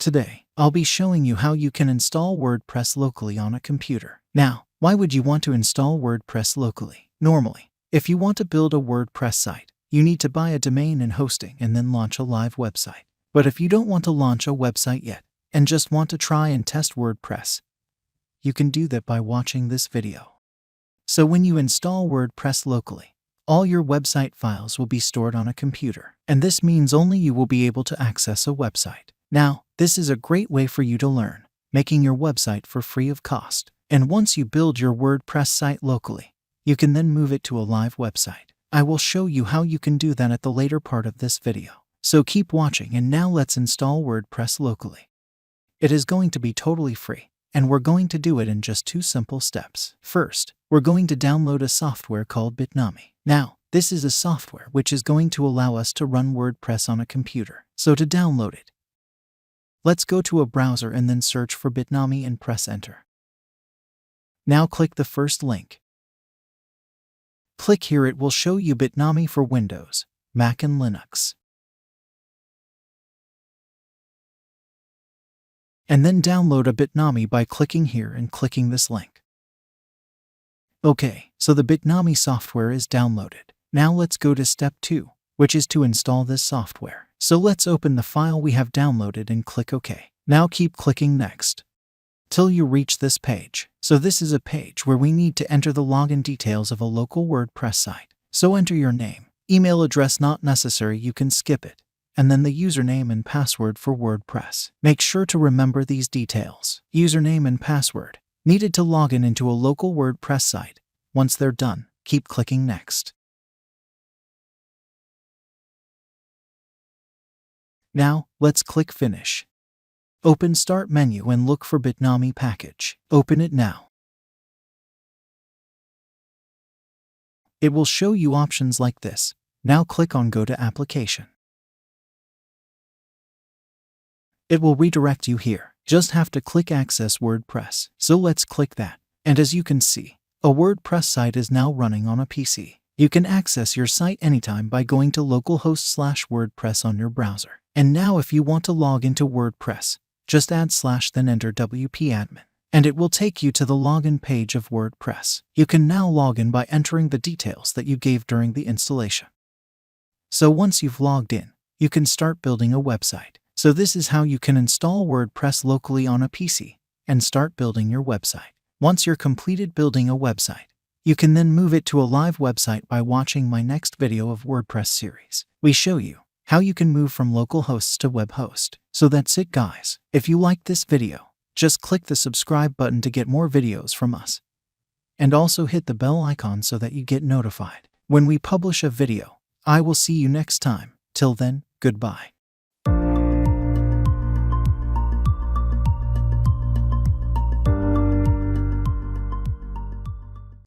Today, I'll be showing you how you can install WordPress locally on a computer. Now, why would you want to install WordPress locally? Normally, if you want to build a WordPress site, you need to buy a domain and hosting and then launch a live website. But if you don't want to launch a website yet and just want to try and test WordPress, you can do that by watching this video. So when you install WordPress locally, all your website files will be stored on a computer, and this means only you will be able to access a website. Now, this is a great way for you to learn making your website for free of cost. And once you build your WordPress site locally, you can then move it to a live website. I will show you how you can do that at the later part of this video. So keep watching, and now let's install WordPress locally. It is going to be totally free, and we're going to do it in just 2 simple steps. First, we're going to download a software called Bitnami. Now, this is a software which is going to allow us to run WordPress on a computer. So to download it, let's go to a browser and then search for Bitnami and press enter. Now click the first link. Click here, it will show you Bitnami for Windows, Mac and Linux. And then download a Bitnami by clicking here and clicking this link. Okay, so the Bitnami software is downloaded. Now let's go to step 2, which is to install this software. So let's open the file we have downloaded and click OK. Now keep clicking next till you reach this page. So this is a page where we need to enter the login details of a local WordPress site. So enter your name, email address not necessary, you can skip it, and then the username and password for WordPress. Make sure to remember these details. Username and password needed to log in into a local WordPress site. Once they're done, keep clicking next. Now, let's click Finish. Open Start menu and look for Bitnami package. Open it now. It will show you options like this. Now click on Go to Application. It will redirect you here. Just have to click Access WordPress. So let's click that. And as you can see, a WordPress site is now running on a PC. You can access your site anytime by going to localhost/WordPress on your browser. And now if you want to log into WordPress, just add / then enter wp-admin, and it will take you to the login page of WordPress. You can now log in by entering the details that you gave during the installation. So once you've logged in, you can start building a website. So this is how you can install WordPress locally on a PC and start building your website. Once you're completed building a website, you can then move it to a live website by watching my next video of WordPress series. We show you how you can move from local hosts to web host. So that's it, guys. If you liked this video, just click the subscribe button to get more videos from us. And also hit the bell icon so that you get notified when we publish a video. I will see you next time. Till then, goodbye.